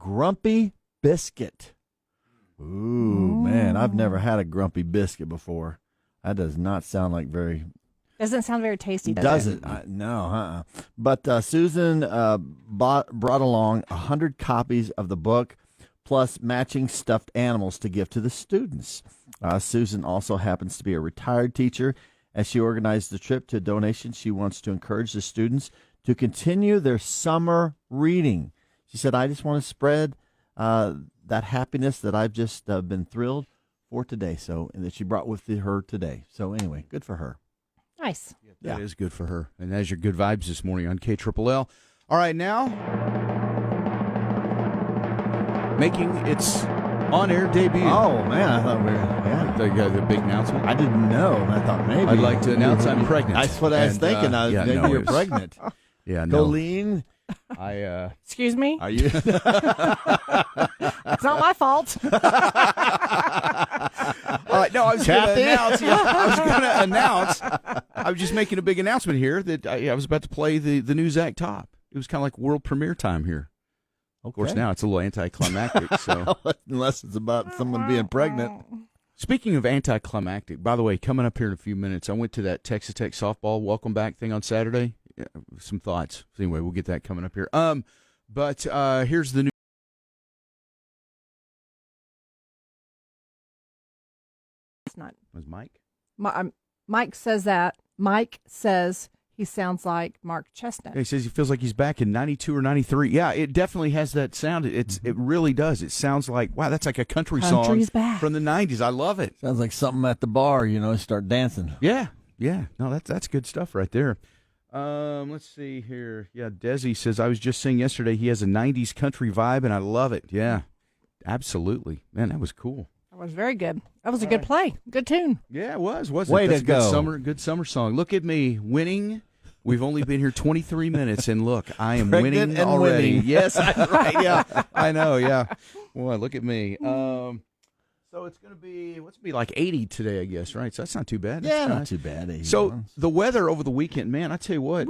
grumpy biscuit. Ooh, man, I've never had a grumpy biscuit before. That does not sound like very... Doesn't sound very tasty, does it? No. But Susan brought along 100 copies of the book, plus matching stuffed animals to give to the students. Susan also happens to be a retired teacher. As she organized the trip to donation, she wants to encourage the students to continue their summer reading. She said, I just want to spread that happiness that I've just been thrilled for today. And that she brought with her today. So anyway, good for her. Nice. Yeah, that is good for her. And that's your good vibes this morning on KLLL. All right, now, making its on-air debut. Oh, man, I thought we were, The big announcement. I didn't know, and I thought maybe. I'd like to announce I'm pregnant. That's what I was thinking. Maybe you're pregnant. Yeah, no. Colleen. Excuse me? Are you? It's not my fault. All right, no, I was going to announce. I was just making a big announcement here that I was about to play the new Zach Top. It was kind of like world premiere time here. Okay. Of course, now it's a little anticlimactic. So unless it's about someone being pregnant. Speaking of anticlimactic, by the way, coming up here in a few minutes, I went to that Texas Tech softball welcome back thing on Saturday. Yeah, some thoughts. So anyway, we'll get that coming up here. But here's the new. It's not. Was Mike? Mike says that. Mike says he sounds like Mark Chestnut. Yeah, he says he feels like he's back in 92 or 93. Yeah, it definitely has that sound. It really does. It sounds like, wow, that's like a country song back from the 90s. I love it. Sounds like something at the bar, start dancing. Yeah. No, that's good stuff right there. Let's see here. Yeah, Desi says, I was just saying yesterday he has a 90s country vibe, and I love it. Yeah, absolutely. Man, that was cool. That was very good. That was a good play. Good tune. Yeah, it was, wasn't Way it? That's to go. Good summer song. Look at me, winning. We've only been here 23 minutes, and look, I am winning already. Winning. Yes, right. Yeah, I know, yeah. Boy, look at me. So it's going to be like 80 today, I guess, right? So that's not too bad. Yeah, not too bad. 80 so the weather over the weekend, man, I tell you what,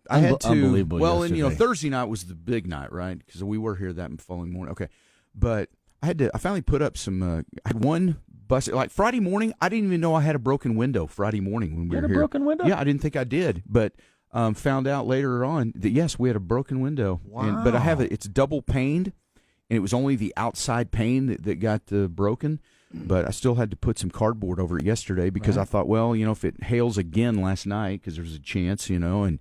I had to. Unbelievable. Well, yesterday. and Thursday night was the big night, right? Because we were here that following morning. Okay, but I finally put up some. I had one bus. Like Friday morning, I didn't even know I had a broken window. Friday morning when we were here. Broken window? Yeah, I didn't think I did, but found out later on that yes, we had a broken window. Wow. But I have it. It's double paned. And it was only the outside pane that got broken, but I still had to put some cardboard over it yesterday because I thought, well, if it hails again last night, because there's a chance, and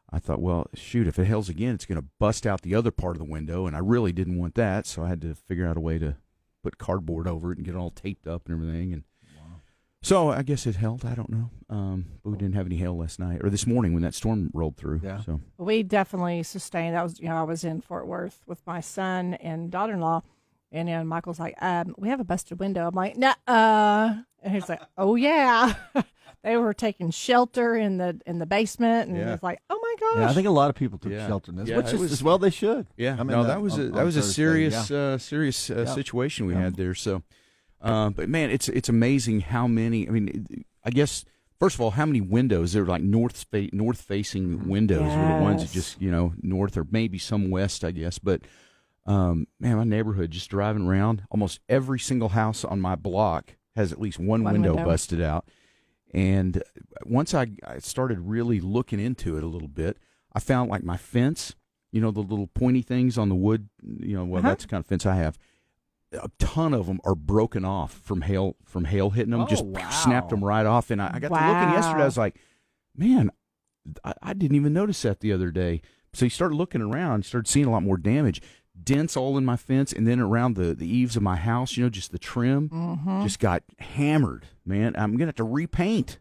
I thought, well, shoot, if it hails again, it's going to bust out the other part of the window, and I really didn't want that, so I had to figure out a way to put cardboard over it and get it all taped up and everything, and so I guess it held. I don't know. But we didn't have any hail last night or this morning when that storm rolled through. Yeah. So we definitely sustained. That was, I was in Fort Worth with my son and daughter-in-law, and Michael's like, "We have a busted window." I'm like, "Nah," and he's like, "Oh yeah." They were taking shelter in the basement, and it's like, "Oh my gosh!" Yeah, I think a lot but took shelter in this, which is well they should. Yeah, I mean, that was a serious situation we had there. So. But man, it's amazing how many. I mean, I guess first of all, how many windows? They're like north facing windows, were the ones that just north or maybe some west, I guess. But man, my neighborhood, just driving around, almost every single house on my block has at least one window busted out. And once I started really looking into it a little bit, I found like my fence, the little pointy things on the wood. That's the kind of fence I have. A ton of them are broken off from hail hitting them. Snapped them right off. And I got to looking yesterday. I was like, man, I didn't even notice that the other day. So you start looking around, started seeing a lot more damage. Dents all in my fence, and then around the eaves of my house, just the trim just got hammered, man. I'm going to have to repaint,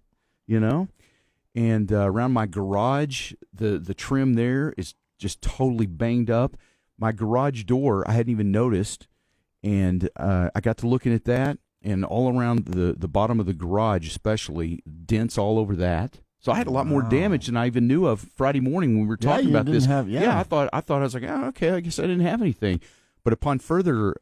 And around my garage, the trim there is just totally banged up. My garage door, I hadn't even noticed. And I got to looking at that, and all around the bottom of the garage, especially, dents all over that. So I had a lot more damage than I even knew of Friday morning when we were talking about this. I thought I was like, oh, okay, I guess I didn't have anything. But upon further,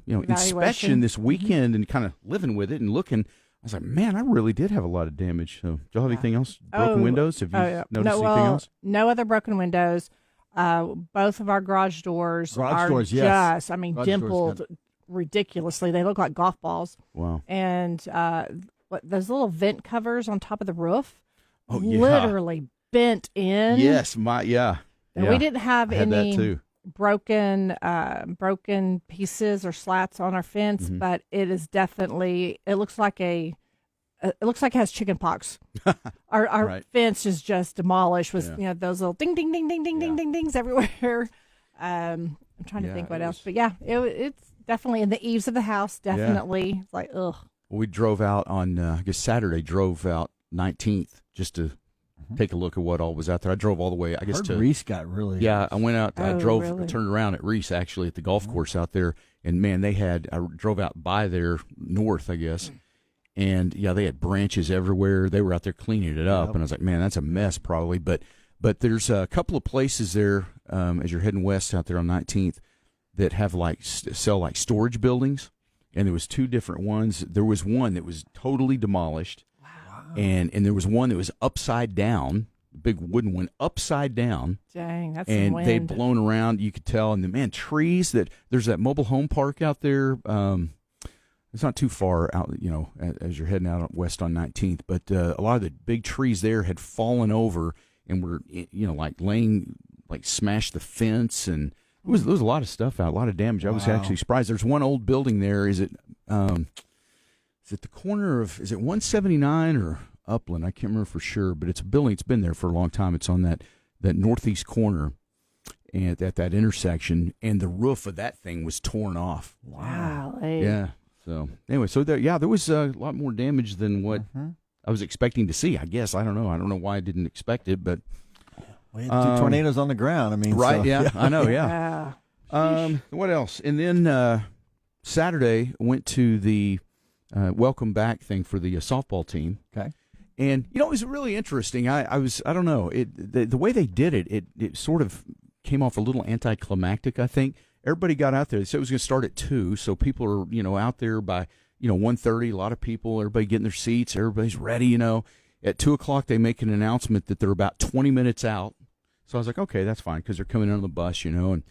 inspection this weekend and kind of living with it and looking, I was like, man, I really did have a lot of damage. So, do y'all have anything else? Broken windows? Have you noticed anything else? No other broken windows. Both of our garage doors yes. just, I mean, Garage dimpled doors, ridiculously. They look like golf balls. Wow. And those little vent covers on top of the roof, literally bent in. Yes, And we didn't have that too. broken pieces or slats on our fence, but it is definitely. It looks like it has chicken pox. Our fence is just demolished with those little ding ding ding ding ding ding ding dings everywhere. I'm trying to think what else, but it's definitely in the eaves of the house. Definitely, it's like ugh. We drove out on I guess Saturday. Drove out 19th just to take a look at what all was out there. I drove all the way. I guess to Reese got really. Yeah, I went out. I drove, really? turned around at Reese actually at the golf course out there, and man, I drove out by there north, I guess. And they had branches everywhere. They were out there cleaning it up, and I was like, "Man, that's a mess, probably." But there's a couple of places there as you're heading west out there on 19th that have sell like storage buildings, and there was two different ones. There was one that was totally demolished, and there was one that was upside down, big wooden one, upside down. Dang, that's and some wind. they'd blown around. You could tell, and trees there's that mobile home park out there. It's not too far out, as you're heading out west on 19th. But a lot of the big trees there had fallen over and were, smashed the fence. And there was a lot of stuff out, a lot of damage. I was actually surprised. There's one old building there. Is it the corner of, is it 179 or Upland? I can't remember for sure. But it's a building. It's been there for a long time. It's on that northeast corner and at that intersection. And the roof of that thing was torn off. Wow. Yeah. So anyway, there was a lot more damage than what I was expecting to see. I guess I don't know why I didn't expect it, but we had two tornadoes on the ground. I mean, right? So, yeah, I know. Yeah. What else? And then Saturday went to the welcome back thing for the softball team. Okay. And it was really interesting. I don't know the way they did it. It sort of came off a little anticlimactic. I think. Everybody got out there. They said it was going to start at 2:00, so people are, out there by, 1:30. A lot of people, everybody getting their seats. Everybody's ready, At 2:00, they make an announcement that they're about 20 minutes out. So I was like, okay, that's fine, because they're coming in on the bus, And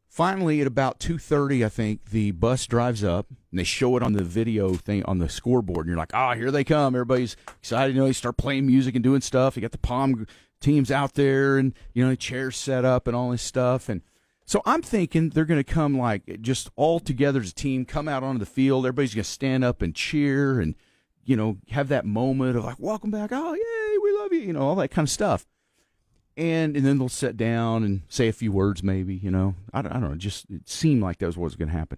finally, at about 2:30, I think, the bus drives up, and they show it on the video thing on the scoreboard. And you're like, here they come. Everybody's excited. They start playing music and doing stuff. You got the Palm teams out there, and, chairs set up and all this stuff. And so I'm thinking they're going to come just all together as a team, come out onto the field. Everybody's going to stand up and cheer and, have that moment of welcome back. Oh, yay, we love you, all that kind of stuff. And then they'll sit down and say a few words maybe, I don't know. Just it seemed like that was what was going to happen.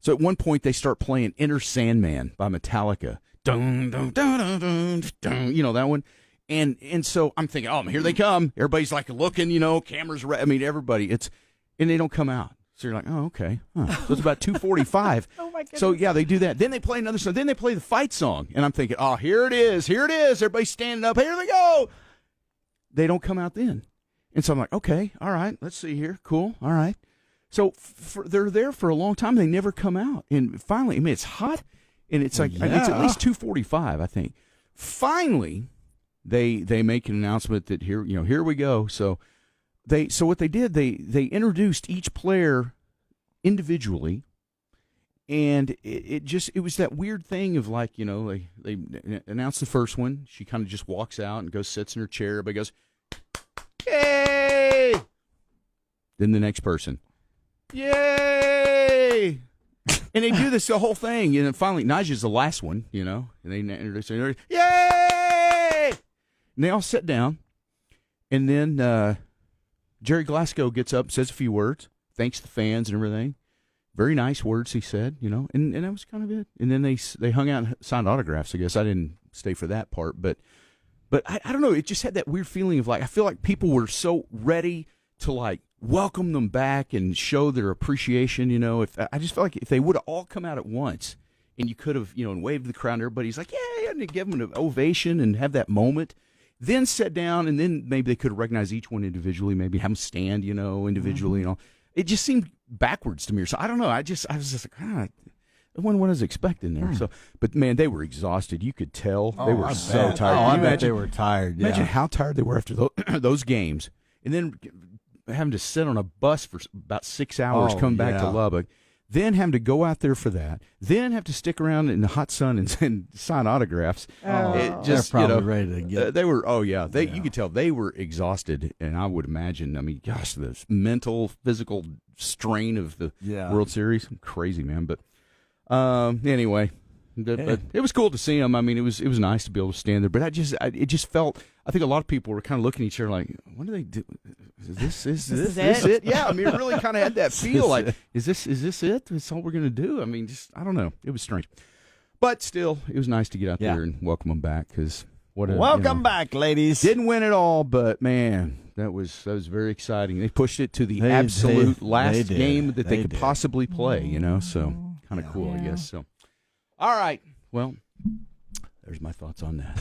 So at one point they start playing Enter Sandman by Metallica. Dun, dun, dun, dun, dun, dun, that one. And so I'm thinking, here they come. Everybody's looking, cameras, everybody. And they don't come out. So you're like, oh, okay. Huh. So it's about 2:45. Oh, my goodness. So, they do that. Then they play another song. Then they play the fight song. And I'm thinking, here it is. Here it is. Everybody's standing up. Here they go. They don't come out then. And so I'm like, okay, all right. Let's see here. Cool. All right. So they're there for a long time. They never come out. And finally, it's hot. And it's it's at least 2:45, I think. Finally, they make an announcement that here we go. So what they did, they introduced each player individually, and it was that weird thing of they announced the first one. She kind of just walks out and goes sits in her chair. Everybody goes, yay! Then the next person, yay! And they do this the whole thing, and then finally Naja's the last one, and they introduce her, yay! And they all sit down, and then Jerry Glasgow gets up, says a few words, thanks the fans and everything. Very nice words, he said, and that was kind of it. And then they hung out and signed autographs, I guess. I didn't stay for that part, but I don't know. It just had that weird feeling of I feel like people were so ready to welcome them back and show their appreciation, I just felt like if they would have all come out at once and you could have, and waved to the crowd, and everybody's like, yay, and give them an ovation and have that moment. Then sit down, and then maybe they could recognize each one individually, maybe have them stand, individually, It just seemed backwards to me. So I don't know. I was just like, I wonder what I was expecting there. So, but man, they were exhausted. You could tell they were so tired. I bet they were tired. Imagine how tired they were after those games. And then having to sit on a bus for about 6 hours coming back to Lubbock, then having to go out there for that, then have to stick around in the hot sun and sign autographs. They're probably ready to get. They were. Oh yeah, you could tell they were exhausted, and I would imagine. I mean, gosh, the mental, physical strain of the World Series, crazy, man. But anyway. But it was cool to see him. I mean, it was nice to be able to stand there. But it just felt. I think a lot of people were kind of looking at each other like, "What do they do? Is this it?" Yeah, I mean, it really kind of had that feel like, "Is this it? That's all we're gonna do?" I mean, I don't know. It was strange, but still, it was nice to get out there and welcome them back because welcome back, ladies. Didn't win it all, but man, that was very exciting. They pushed it to the absolute last game that they could possibly play. So kind of cool, I guess. So. All right. Well, there's my thoughts on that.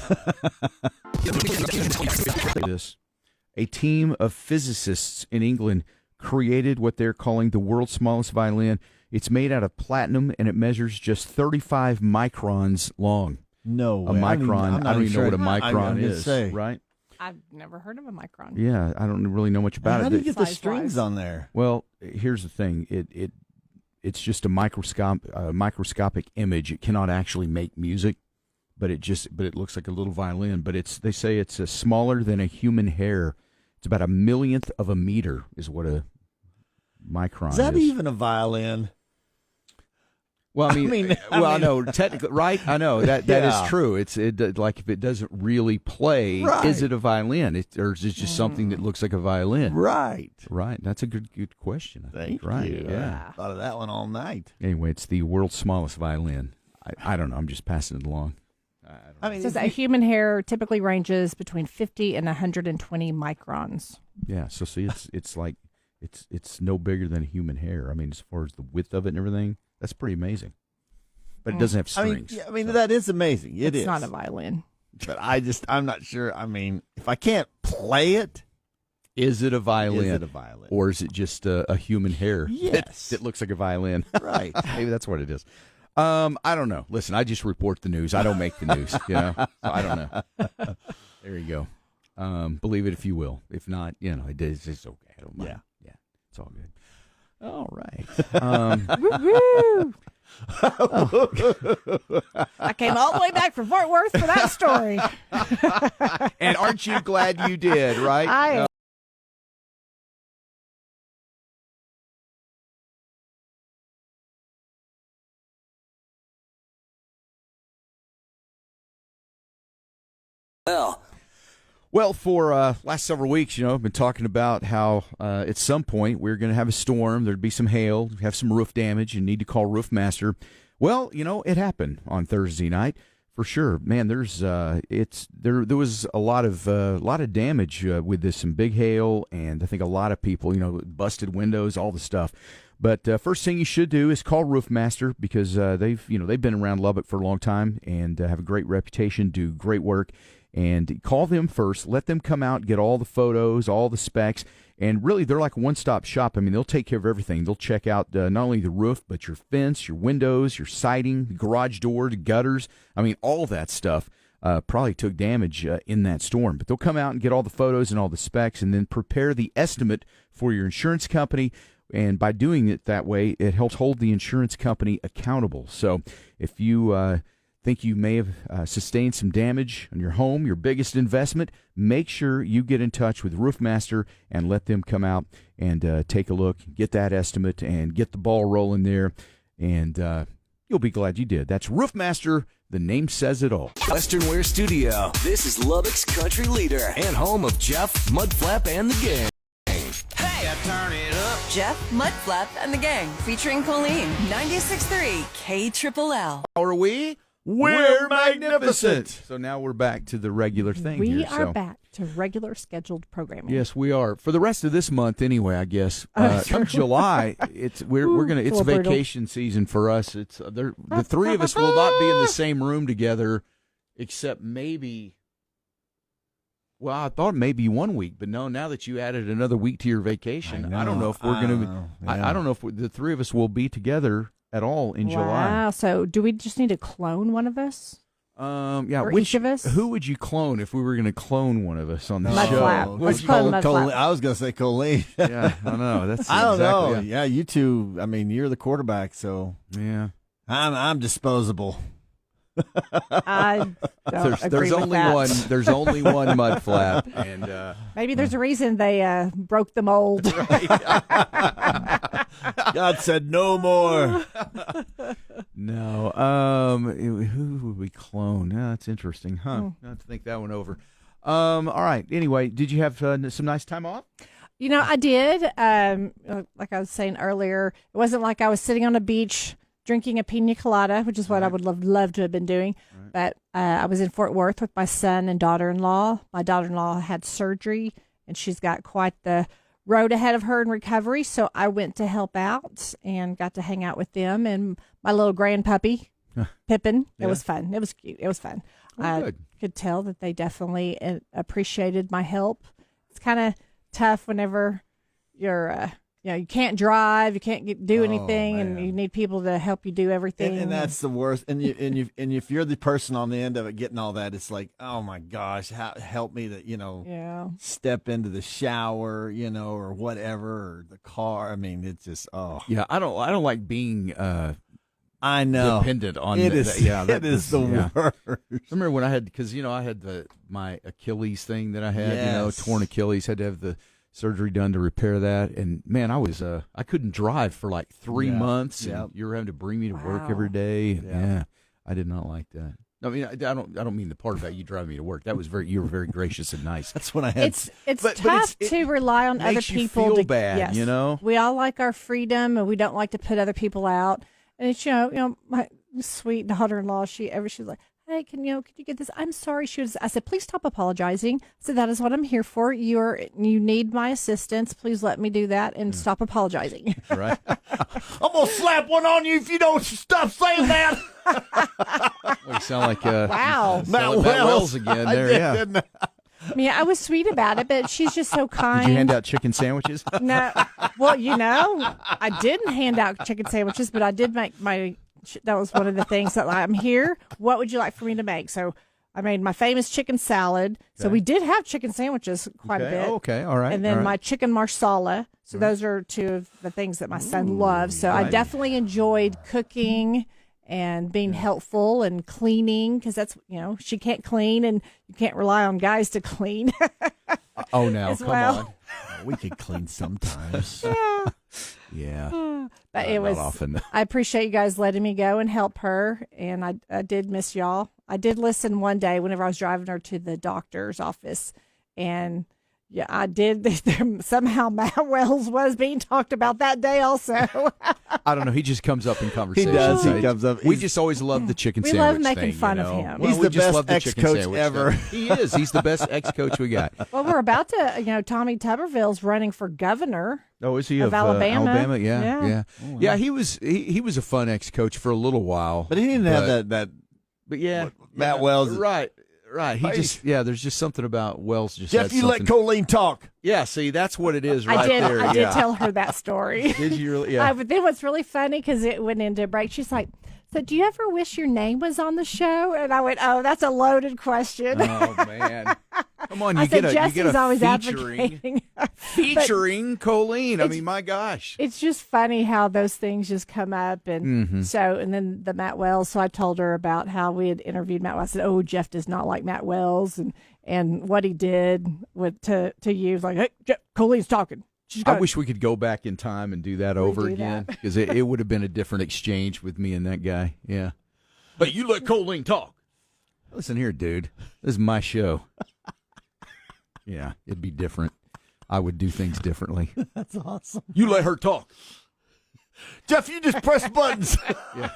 A team of physicists in England created what they're calling the world's smallest violin. It's made out of platinum, and it measures just 35 microns long. No way. A micron. I don't even know what a micron is, right? I've never heard of a micron. Yeah, I don't really know much about it. How do you get the strings on there? Well, here's the thing. It's just a microscopic image. It cannot actually make music, but it looks like a little violin. But they say it's smaller than a human hair. It's about a millionth of a meter is what a micron is. Is that even a violin? Well, I mean, no, technically, right? I know that is true. It's like if it doesn't really play, is it a violin, or is it just something that looks like a violin? Right. That's a good question. Thank you. Yeah, thought of that one all night. Anyway, it's the world's smallest violin. I don't know. I'm just passing it along. I mean, it says that human hair typically ranges between 50 and 120 microns. Yeah. So see, it's like it's no bigger than a human hair. I mean, as far as the width of it and everything. That's pretty amazing. But it doesn't have strings. I mean that is amazing. It's not a violin. But I'm not sure. I mean, if I can't play it. Is it a violin? Or is it just a human hair? Yes. That looks like a violin. Right. Maybe that's what it is. I don't know. Listen, I just report the news. I don't make the news. So I don't know. There you go. Believe it if you will. If not, it's just okay. I don't mind. Yeah. It's all good. All right. I came all the way back from Fort Worth for that story. And aren't you glad you did, right? I am. Well, for last several weeks, I've been talking about how at some point we're going to have a storm. There'd be some hail, have some roof damage, and need to call Roof Master. Well, it happened on Thursday night for sure. Man, there was a lot of damage with this, some big hail, and I think a lot of people, busted windows, all the stuff. But first thing you should do is call Roof Master because they've been around Lubbock for a long time and have a great reputation, do great work. And call them first. Let them come out, get all the photos, all the specs. And really, they're like a one-stop shop. I mean, they'll take care of everything. They'll check out not only the roof, but your fence, your windows, your siding, garage door, the gutters. I mean, all of that stuff probably took damage in that storm. But they'll come out and get all the photos and all the specs and then prepare the estimate for your insurance company. And by doing it that way, it helps hold the insurance company accountable. So if you think you may have sustained some damage on your home, your biggest investment, make sure you get in touch with Roof Master and let them come out and take a look, get that estimate, and get the ball rolling there. And you'll be glad you did. That's Roof Master. The name says it all. Western Wear Studio. This is Lubbock's country leader and home of Jeff, Mudflap, and the Gang. Hey, I turn it up. Jeff, Mudflap, and the Gang, featuring Colleen, 96.3 KLLL. How are we? We're magnificent. So now we're back to the regular thing. We are back to regular scheduled programming. Yes, we are for the rest of this month. Anyway, I guess come July, it's vacation season for us. It's the three of us will not be in the same room together, except maybe. Well, I thought maybe 1 week, but no. Now that you added another week to your vacation, I don't know if we're going to. I don't know if the three of us will be together at all in July. Wow. So do we just need to clone one of us? Yeah. For each of us? Who would you clone if we were going to clone one of us on the Mudflap. show? Let's clone Mudflap. I was going to say Colleen. Yeah, I know. That's I don't exactly, know. Yeah, you two. I mean, you're the quarterback, so Yeah. I'm disposable. I don't agree There's with only that. one. There's only one Mudflap, and Maybe there's a reason they broke the mold. God said no more. no. Who would we clone? Yeah, that's interesting, huh? I have to think that one over. All right. Anyway, did you have some nice time off? You know, I did. Like I was saying earlier, it wasn't like I was sitting on a beach drinking a pina colada, which is what I would love to have been doing. Right. But I was in Fort Worth with my son and daughter-in-law. My daughter-in-law had surgery, and she's got quite the road ahead of her in recovery. So I went to help out and got to hang out with them and my little grandpuppy, Pippin. It was fun. It was cute. It was fun. I good. could tell that they definitely appreciated my help. It's kind of tough whenever you're you can't drive, you can't do anything, and you need people to help you do everything. And that's the worst. And if you're the person on the end of it getting all that, it's like, oh my gosh, help me to step into the shower, or whatever, or the car. I mean, it's just Yeah, I don't like being I know dependent on it. That Is the worst. I remember when I had I had my Achilles thing that I had, torn Achilles, had to have the surgery done to repair that, and man, I was I couldn't drive for like 3 months, and you were having to bring me to work every day. I did not like that. I mean, I don't mean the part about you driving me to work. That was you were very gracious and nice. That's when I had. It's tough to rely on other makes you people. feel bad, We all like our freedom, and we don't like to put other people out. And it's my sweet daughter-in-law. She's like, hey, can you get this? I'm sorry. I said, please stop apologizing. I said, that is what I'm here for. You need my assistance. Please let me do that and stop apologizing. Right. I'm going to slap one on you if you don't stop saying that. You sound like wow. Matt Wells again there. I mean, I was sweet about it, but she's just so kind. Did you hand out chicken sandwiches? No. Well, I didn't hand out chicken sandwiches, but I did make that was one of the things that I'm here. What would you like for me to make? So I made my famous chicken salad. So we did have chicken sandwiches quite a bit. Okay, all right. And then my chicken marsala. So those are two of the things that my son loves. So I definitely enjoyed cooking and being helpful and cleaning, because that's, she can't clean and you can't rely on guys to clean. Oh, now, come on. We could clean sometimes. Yeah. But it was, not often. I appreciate you guys letting me go and help her. And I did miss y'all. I did listen one day whenever I was driving her to the doctor's office. And yeah, I did. Somehow Matt Wells was being talked about that day also. I don't know. He just comes up in conversation. He does. He comes up. We just always love the chicken sandwich love making thing, fun of him. He's the best ex-coach ever. He is. He's the best ex-coach we got. Well, we're about to, Tommy Tuberville's running for governor. Oh, is he of Alabama? Alabama? Yeah. Oh, wow. Yeah, he was a fun ex-coach for a little while. But he didn't have that. But yeah, Matt Wells. Right. He there's just something about Wells. Jeff, you let Colleen talk. Yeah, see, that's what it is. I there. did tell her that story. Did you really? Yeah. But then what's really funny, because it went into break, she's like, so do you ever wish your name was on the show? And I went, oh, that's a loaded question. Oh, man. Come on, you get always featuring Colleen. I mean, my gosh. It's just funny how those things just come up. And and then the Matt Wells. So I told her about how we had interviewed Matt Wells. I said, oh, Jeff does not like Matt Wells and what he did to you. Like, hey, Jeff, Colleen's talking. I wish we could go back in time and do that over again, because it would have been a different exchange with me and that guy. Yeah. But you let Colleen talk. Listen here, dude. This is my show. Yeah, it'd be different. I would do things differently. That's awesome. You let her talk. Jeff, you just press buttons. Yeah.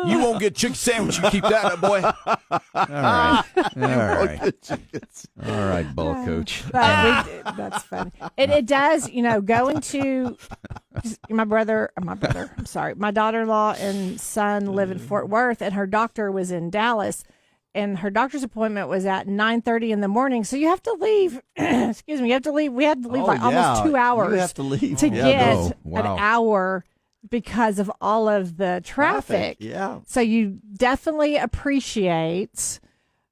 You won't get chicken sandwich. You keep that, boy. All right. All right, ball coach. That's funny. It does, going to my daughter-in-law and son live in Fort Worth, and her doctor was in Dallas. And her doctor's appointment was at 9:30 in the morning. So you have to leave. Excuse me. You have to leave. We had to leave almost 2 hours. You have to leave to get an hour because of all of the traffic. Yeah. So you definitely appreciate,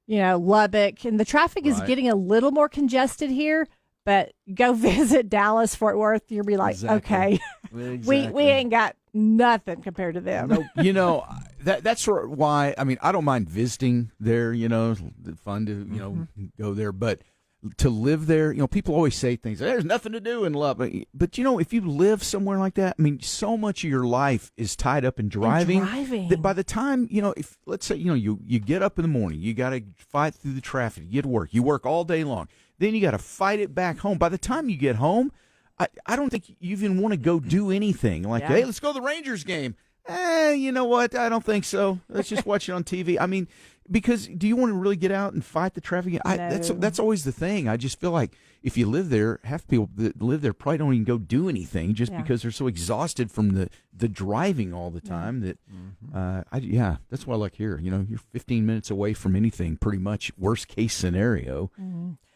Lubbock, and the traffic is getting a little more congested here. But go visit Dallas, Fort Worth, you'll be like, okay, we ain't got nothing compared to them. Nope. That's why, I don't mind visiting there, it's fun to, go there. But to live there, people always say things, there's nothing to do in Lubbock. But, if you live somewhere like that, so much of your life is tied up in driving. That by the time, if let's say, you get up in the morning, you got to fight through the traffic, you get to work, you work all day long. Then you got to fight it back home. By the time you get home, I don't think you even want to go do anything. Like, hey, let's go to the Rangers game. You know what? I don't think so. Let's just watch it on TV. Because do you want to really get out and fight the traffic? No. That's always the thing. I just feel like if you live there, half the people that live there probably don't even go do anything just because they're so exhausted from the driving all the time that, that's why I like here. You're 15 minutes away from anything, pretty much worst case scenario.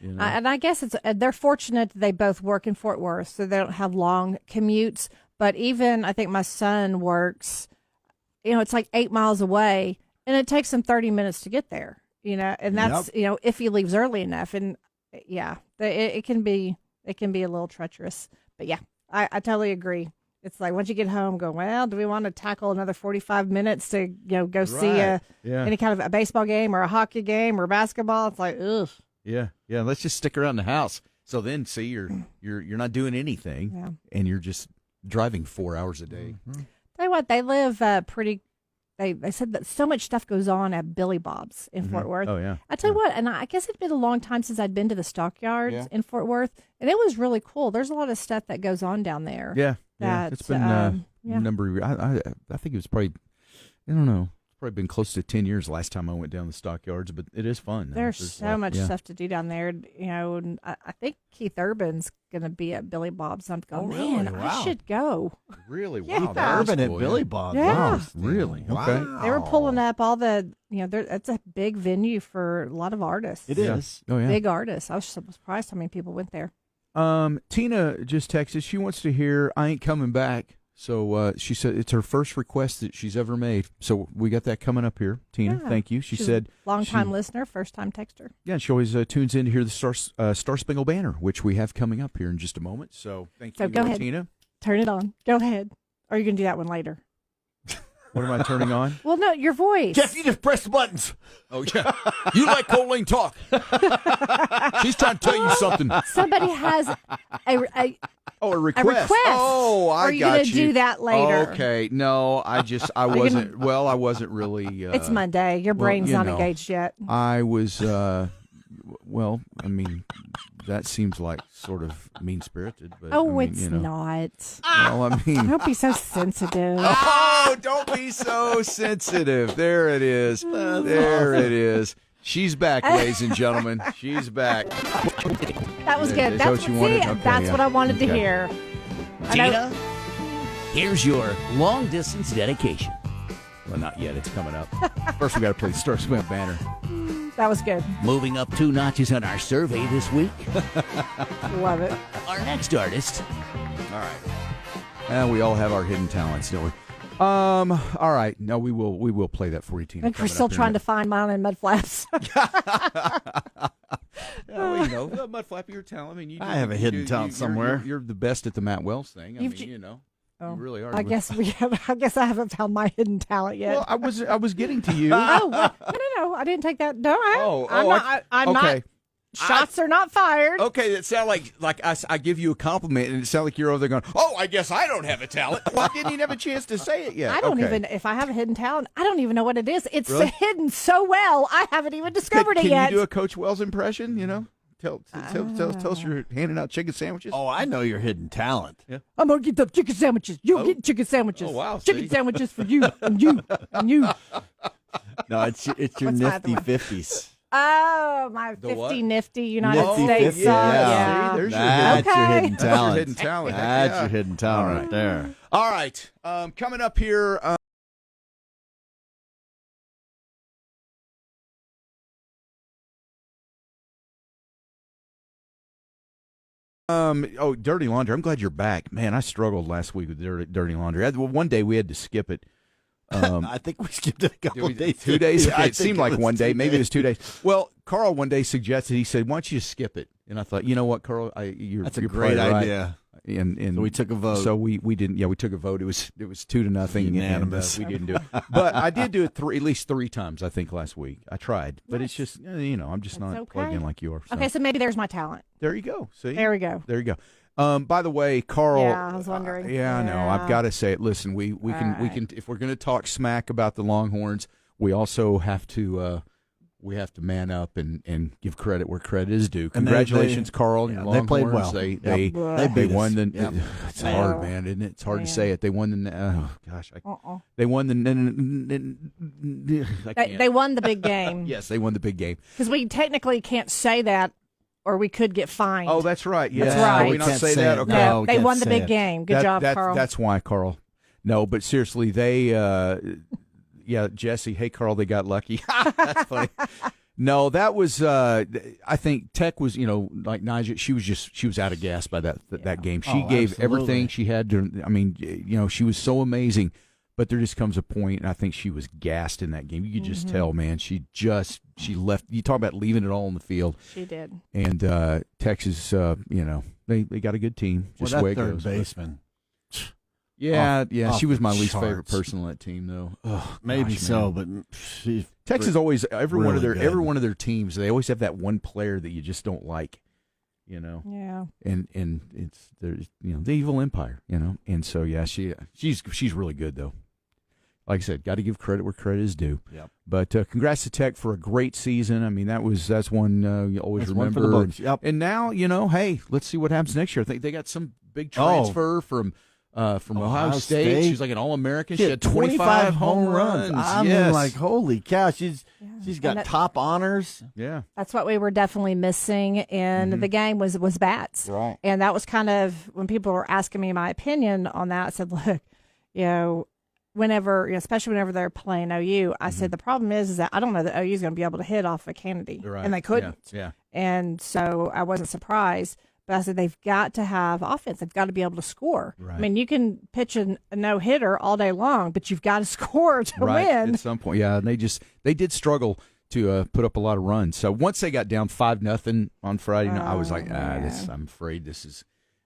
And I guess they're fortunate that they both work in Fort Worth, so they don't have long commutes. But even I think my son works, it's like 8 miles away, and it takes him 30 minutes to get there. And that's if he leaves early enough. And it can be a little treacherous. But I totally agree. It's like once you get home, go, well, do we want to tackle another 45 minutes to go see any kind of a baseball game or a hockey game or basketball? It's like, ugh. Yeah. Let's just stick around the house. So then, see, you're not doing anything, and you're just driving 4 hours a day. Tell you what, they live pretty. They said that so much stuff goes on at Billy Bob's in Fort Worth. Oh yeah. I tell you what, and I guess it'd been a long time since I'd been to the stockyards in Fort Worth, and it was really cool. There's a lot of stuff that goes on down there. Yeah. It's been a number of years. I think it was probably, I don't know. Probably been close to 10 years last time I went down the stockyards, but it is fun. There's so much stuff to do down there, and I think Keith Urban's going to be at Billy Bob's. I'm going, man, Wow. I should go. Really? Yeah. Wow. That is Urban cool, at Billy Bob's. Yeah. Wow. Really? Wow. Okay. They were pulling up all the, it's a big venue for a lot of artists. It is. Oh yeah. Big artists. I was surprised how many people went there. Tina just texted. She wants to hear "I Ain't Coming Back." So she said it's her first request that she's ever made. So we got that coming up here. Tina, thank you. She said, long-time listener, first-time texter. Yeah, she always tunes in to hear the Star Spangled Banner, which we have coming up here in just a moment. So thank you, go ahead. Tina. Turn it on. Go ahead. Or are you going to do that one later? What am I turning on? Well, no, your voice. Jeff, you just press the buttons. Oh, yeah. You like Colleen talk. She's trying to tell you something. Somebody has a request. A request. Oh, I got you. Are you going to do that later? Okay. No, I wasn't. Well, I wasn't really. It's Monday. Your brain's not engaged yet. I was. Well, that seems like sort of mean-spirited. But It's not. Well, Don't be so sensitive. Oh, don't be so sensitive. There it is. There it is. She's back, ladies and gentlemen. She's back. That was good. Is that what you wanted? Okay, that's what I wanted to hear. Tina, here's your long-distance dedication. Well, not yet. It's coming up. First, we got to play the Star Spangled Banner. That was good. Moving up 2 notches on our survey this week. Love it. Our next artist. All right. And we all have our hidden talents, don't we? All right. No, we will play that for you, Tina. I think we're still trying to find mine in Mudflaps. Mudflap, your talent. I have a hidden talent somewhere. You're the best at the Matt Wells thing. Oh, you really are. I guess I haven't found my hidden talent yet. Well, I was getting to you. No, I didn't take that. No, I'm not. Shots are not fired. Okay, it sounded like I give you a compliment, and it sounded like you're over there going, "Oh, I guess I don't have a talent." Well, I didn't even have a chance to say it yet. I don't even. If I have a hidden talent, I don't even know what it is. It's hidden so well, I haven't even discovered it yet. Can you do a Coach Wells impression? Tell us you're handing out chicken sandwiches. Oh, I know your hidden talent. Yeah. I'm gonna get the chicken sandwiches. You'll get chicken sandwiches. Oh wow, chicken sandwiches for you and you and you. No, it's your nifty 50s. Oh, my The what? 50 nifty United Nifty States 50, song. yeah. See, there's That's your Okay. hidden talent. hidden talent. That's Yeah. your hidden talent right there. All right. Coming up here. Dirty laundry. I'm glad you're back, man. I struggled last week with dirty laundry. One day we had to skip it. I think we skipped it a couple of days. 2 days. Yeah, Okay, it seemed like one day. Maybe it was 2 days. Well, Carl one day suggested. He said, "Why don't you just skip it?" And I thought, you know what, Carl, that's a you're great probably right. idea. And so we took a vote. So we didn't. Yeah, we took a vote. It was 2-0. Unanimous. And, we didn't do it. But I did do it at least 3 times. I think last week I tried, but it's just I'm just not plugged in like you are. So. Okay, so maybe there's my talent. There you go. See, there we go. There you go. By the way, Carl. Yeah, I was wondering. I know. I've got to say it. Listen, we can if we're going to talk smack about the Longhorns, we also have to man up and give credit where credit is due. Congratulations, Carl and your Longhorns. They played well. They won the. It's hard, man, isn't it? It's hard to say it. They won the. They won the. They won the big game. Yes, they won the big game. Because we technically can't say that, or we could get fined. Oh, that's right. Yeah, that's right. Can we not say that? Okay. No, they won the big game. Good job, Carl. That's why, Carl. No, but seriously, they. Yeah, Jesse. Hey, Carl, they got lucky. That's funny. No, that was. I think Tech was. Like Nigel. She was out of gas by that game. She gave everything she had to. I mean, she was so amazing. But there just comes a point, and I think she was gassed in that game. You could just tell, man. She left. You talk about leaving it all on the field. She did. And Texas, they got a good team. Just that way it third goes. baseman. Yeah, off she was my the least charts. favorite person on that team, though. Oh, maybe gosh, so, man. but she's Texas always every one of their teams. They always have that one player that you just don't like. Yeah. And it's there's the evil empire, and so she's really good though. Like I said, got to give credit where credit is due. Yep. But congrats to Tech for a great season. I mean, that's one you always remember. One for the books. Yep. And now hey, let's see what happens next year. I think they got some big transfer from Ohio State. She's like an All-American. She had 25 home runs. I mean, like, holy cow, she's got top honors. Yeah. That's what we were definitely missing in the game was bats. Right. And that was kind of when people were asking me my opinion on that. I said, look, whenever, especially whenever they're playing OU, I said the problem is that I don't know that OU is going to be able to hit off of Kennedy, Right. and they couldn't. Yeah. And so I wasn't surprised. But I said they've got to have offense. They've got to be able to score. Right. I mean, you can pitch a no-hitter all day long, but you've got to score to win. At some point, yeah. And they did struggle to put up a lot of runs. So once they got down 5-0 on Friday night, I was like, I'm afraid this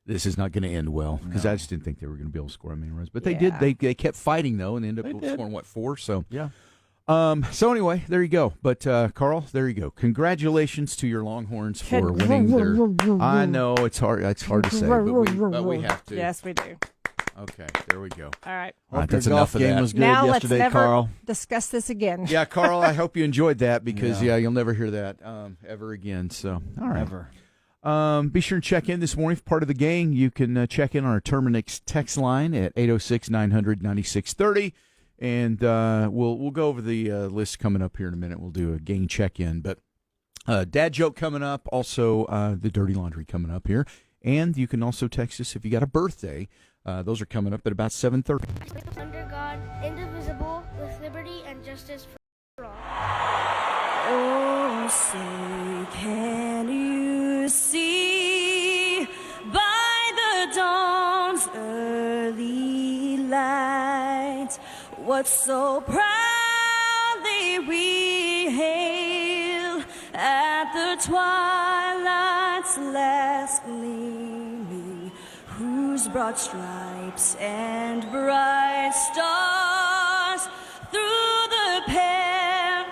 is not going to end well because I just didn't think they were going to be able to score that many runs. But they did. They kept fighting though, and ended up scoring 4. So yeah. So anyway, there you go. But Carl, there you go. Congratulations to your Longhorns for winning their. I know it's hard. It's hard to say, but we have to. Yes, we do. Okay, there we go. All right. All right, that's enough of that. Was good now yesterday, let's never Carl. discuss this again. Yeah, Carl, I hope you enjoyed that because you'll never hear that ever again. So all right. Ever. Be sure and check in this morning. If part of the gang, you can check in on our Terminix text line at 806-900-9630. And we'll go over the list coming up here in a minute. We'll do a gang check-in. But dad joke coming up, also the dirty laundry coming up here. And you can also text us if you got a birthday. Those are coming up at about 7:30. Under God, indivisible, with liberty and justice for all. Oh, say, can you see by the dawn's early light what so proudly we hail at the twilight's last gleaming, whose broad stripes and bright stars through the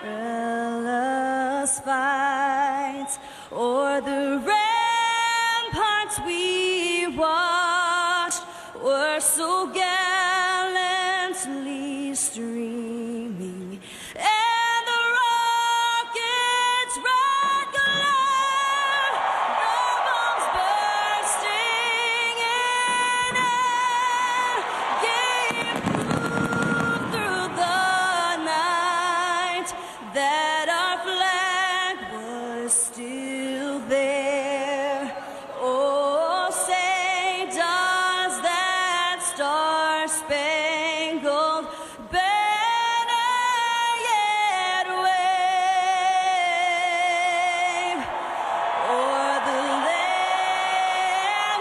perilous fights o'er the ramparts we watched were so gallantly streaming, and the rocket's red glare, the bombs bursting in air, gave proof through the night that our flag was still there. Oh, say does that star-spangled banner yet wave o'er the land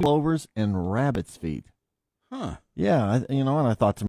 plovers and rabbit's feet. Huh. Yeah, and I thought to